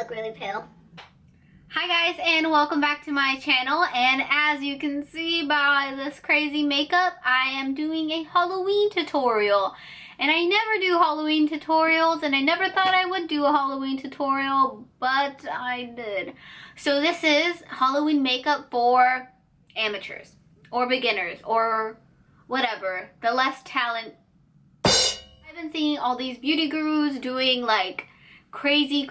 look really pale. Hi guys, and welcome back to my channel. And as you can see by this crazy makeup, I am doing a Halloween tutorial. And I never do Halloween tutorials, and I never thought I would do a Halloween tutorial, but I did. So this is Halloween makeup for amateurs or beginners or whatever, the less talent. I've been seeing all these beauty gurus doing like crazy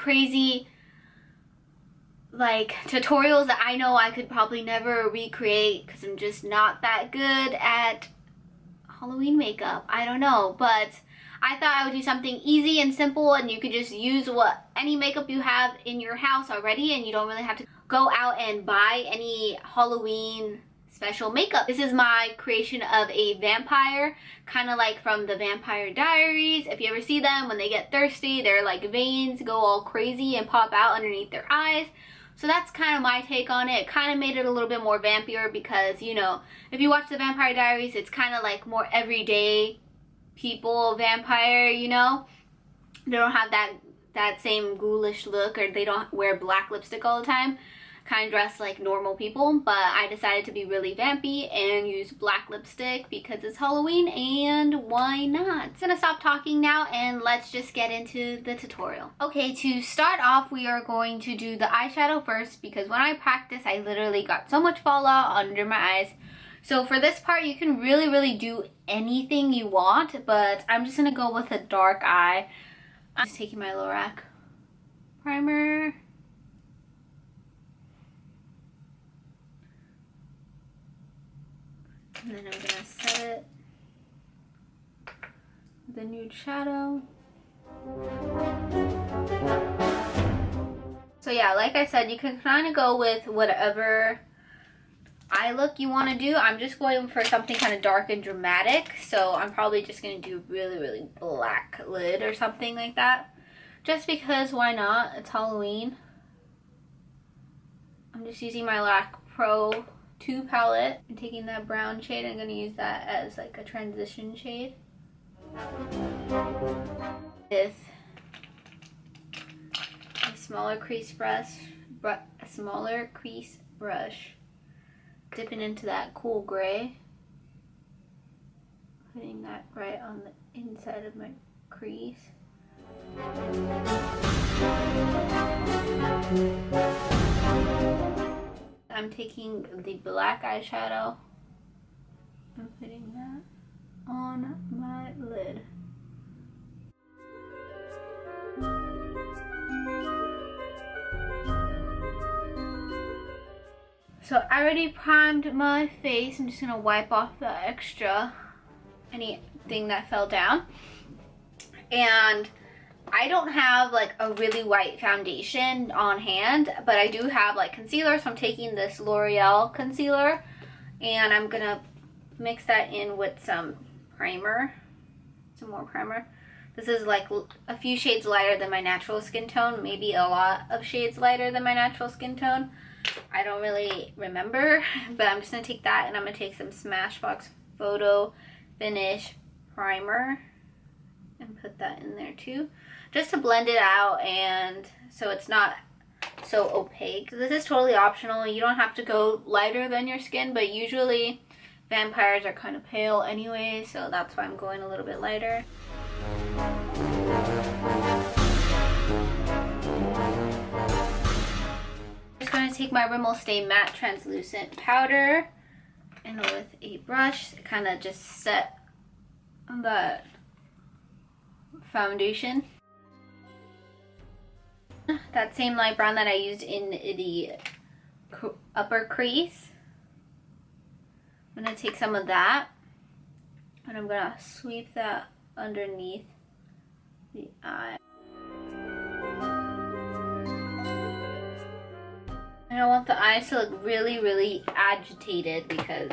like tutorials that I know I could probably never recreate because I'm just not that good at Halloween makeup. I don't know, but I thought I would do something easy and simple, and you could just use any makeup you have in your house already, and you don't really have to go out and buy any Halloween special makeup. This is my creation of a vampire, kind of like from the Vampire Diaries. If you ever see them, when they get thirsty, their like veins go all crazy and pop out underneath their eyes. So that's kind of my take on it. It kind of made it a little bit more vampire because, you know, if you watch the Vampire Diaries, it's kind of like more everyday people vampire, you know? They don't have that same ghoulish look, or they don't wear black lipstick all the time. Kind of dress like normal people, but I decided to be really vampy and use black lipstick because it's Halloween, and why not? I'm gonna stop talking now and let's just get into the tutorial. Okay, to start off, we are going to do the eyeshadow first because when I practice, I literally got so much fallout under my eyes. So for this part, you can really do anything you want, but I'm just gonna go with a dark eye. I'm just taking my Lorac primer. And then I'm gonna set it with a nude shadow. So yeah, like I said, you can kind of go with whatever eye look you want to do. I'm just going for something kind of dark and dramatic, so I'm probably just gonna do really black lid or something like that, just because why not? It's Halloween. I'm just using my Lorac Pro 2 palette and taking that brown shade. I'm going to use that as like a transition shade with a smaller crease brush, dipping into that cool gray, putting that right on the inside of my crease. I'm taking the black eyeshadow and putting that on my lid. So I already primed my face. I'm just gonna wipe off the extra, anything that fell down. And I don't have like a really white foundation on hand, but I do have like concealer, so I'm taking this L'Oreal concealer and I'm gonna mix that in with some primer, some more primer. This is like a few shades lighter than my natural skin tone, maybe a lot of shades lighter than my natural skin tone. I don't really remember, but I'm just gonna take that and I'm gonna take some Smashbox Photo Finish primer and put that in there too, just to blend it out and so it's not so opaque. So this is totally optional. You don't have to go lighter than your skin, but usually vampires are kind of pale anyway, so that's why I'm going a little bit lighter. I'm just going to take my Rimmel Stay Matte Translucent Powder and with a brush kind of just set that foundation. That same light brown that I used in the upper crease, I'm going to take some of that and I'm going to sweep that underneath the eye. And I want the eyes to look really agitated because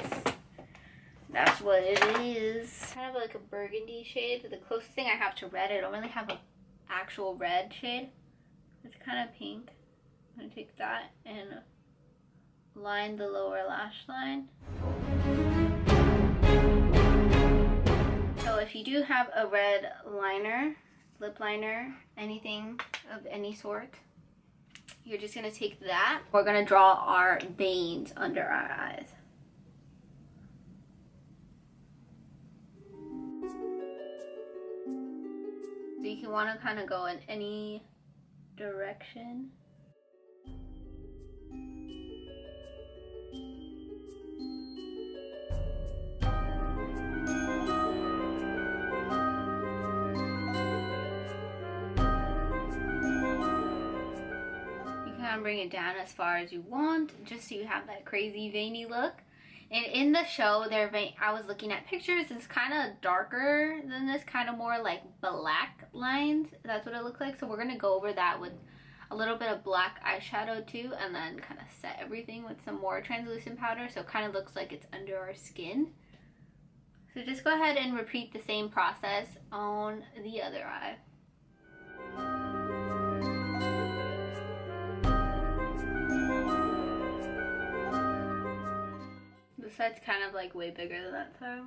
that's what it is. Kind of like a burgundy shade. The closest thing I have to red, I don't really have an actual red shade. It's kind of pink. I'm going to take that and line the lower lash line. So if you do have a red liner, lip liner, anything of any sort, you're just gonna take that. We're gonna draw our veins under our eyes. So you can want to kind of go in any direction. Bring it down as far as you want, just so you have that crazy veiny look. And in the show, their vein, I was looking at pictures, it's kind of darker than this, kind of more like black lines. That's what it looks like. So we're gonna go over that with a little bit of black eyeshadow too, and then kind of set everything with some more translucent powder, so it kind of looks like it's under our skin. So just go ahead and repeat the same process on the other eye. This side's kind of like way bigger than that side.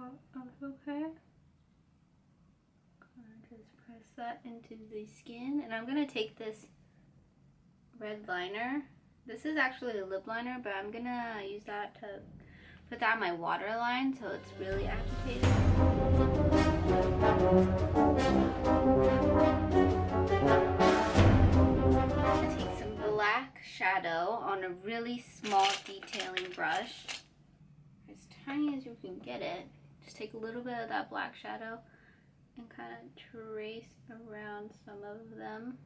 Okay. Just press that into the skin, and I'm gonna take this red liner. This is actually a lip liner, but I'm gonna use that to put that on my waterline so it's really agitated. I'm gonna take some black shadow on a really small detailing brush. As tiny as you can get it. Just take a little bit of that black shadow and kind of trace around some of them.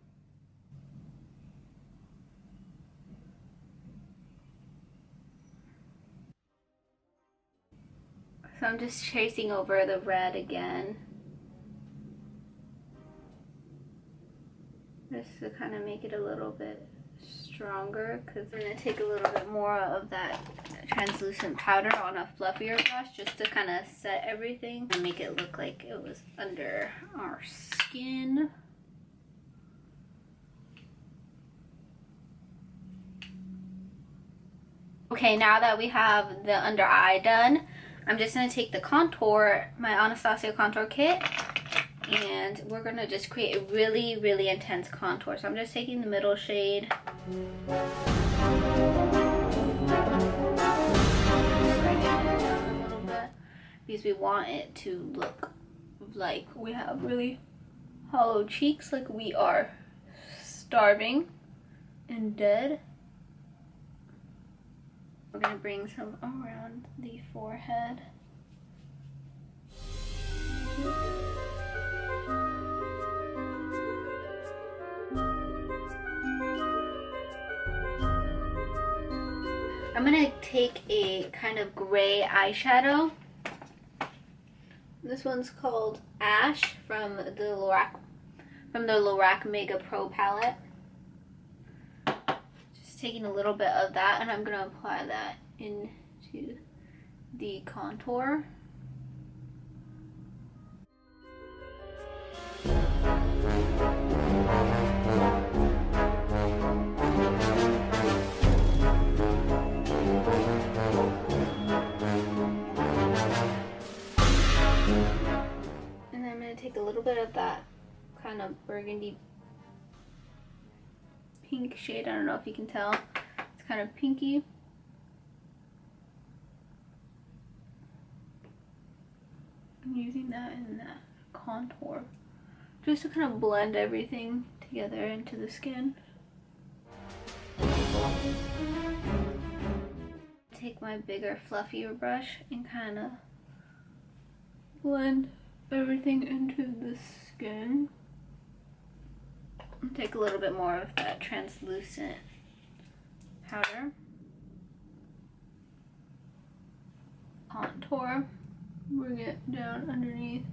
So I'm just tracing over the red again, just to kind of make it a little bit stronger, because I'm going to take a little bit more of that translucent powder on a fluffier brush just to kind of set everything and make it look like it was under our skin. Okay, now that we have the under eye done, I'm just going to take the contour, my Anastasia contour kit, and we're going to just create a really, really intense contour. So I'm just taking the middle shade. Because we want it to look like we have really hollow cheeks, like we are starving and dead. We're going to bring some around the forehead. I'm going to take a kind of gray eyeshadow. This one's called Ash from the Lorac Mega Pro palette. Taking a little bit of that, and I'm going to apply that into the contour. And then I'm going to take a little bit of that kind of burgundy pink shade. I don't know if you can tell. It's kind of pinky. I'm using that in that contour just to kind of blend everything together into the skin. Take my bigger, fluffier brush and kind of blend everything into the skin. Take a little bit more of that translucent powder. Contour. Bring it down underneath.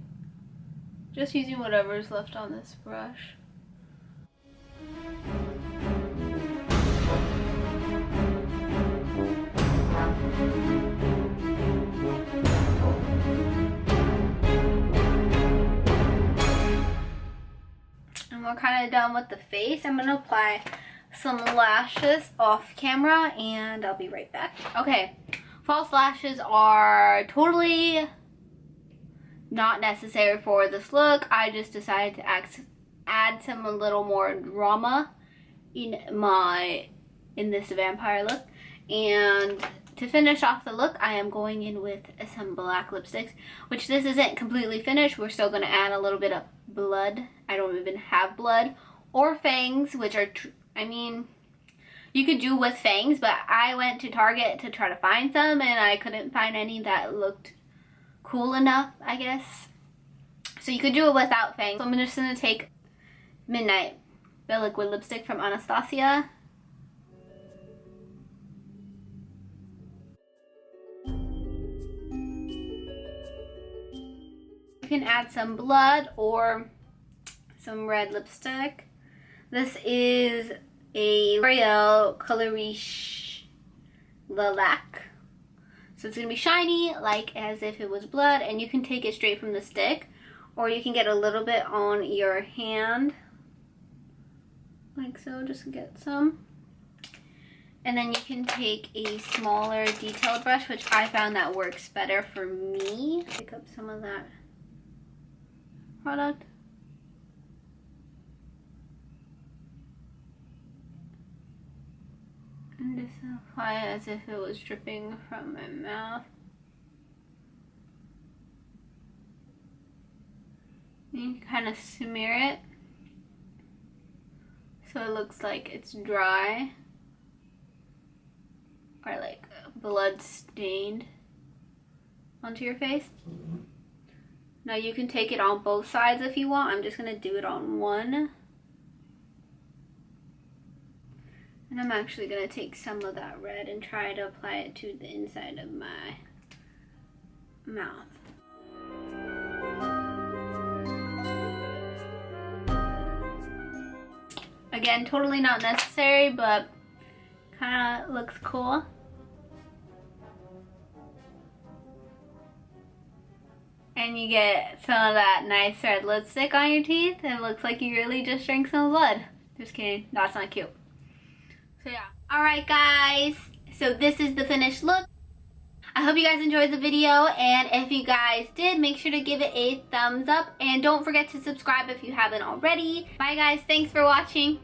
Just using whatever's left on this brush. We're kind of done with the face. I'm going to apply some lashes off camera and I'll be right back. Okay, false lashes are totally not necessary for this look. I just decided to add some a little more drama in this vampire look. And to finish off the look, I am going in with some black lipsticks, which this isn't completely finished. We're still going to add a little bit of blood. I don't even have blood or fangs, which are, I mean, you could do with fangs, but I went to Target to try to find some and I couldn't find any that looked cool enough, I guess. So you could do it without fangs. So I'm just going to take Midnight, the liquid lipstick from Anastasia. You can add some blood or some red lipstick. This is a L'Oreal Color Riche Lilac. So it's going to be shiny, like as if it was blood, and you can take it straight from the stick, or you can get a little bit on your hand, like so, just get some. And then you can take a smaller detailed brush, which I found that works better for me. Pick up some of that product. And just apply it as if it was dripping from my mouth. You kind of smear it so it looks like it's dry or like blood stained onto your face. Now you can take it on both sides if you want. I'm just going to do it on one. And I'm actually going to take some of that red and try to apply it to the inside of my mouth. Again, totally not necessary, but kind of looks cool. And you get some of that nice red lipstick on your teeth. It looks like you really just drank some blood. Just kidding, that's not cute. So yeah. Alright guys, so this is the finished look. I hope you guys enjoyed the video, and if you guys did, make sure to give it a thumbs up, and don't forget to subscribe if you haven't already. Bye guys, thanks for watching.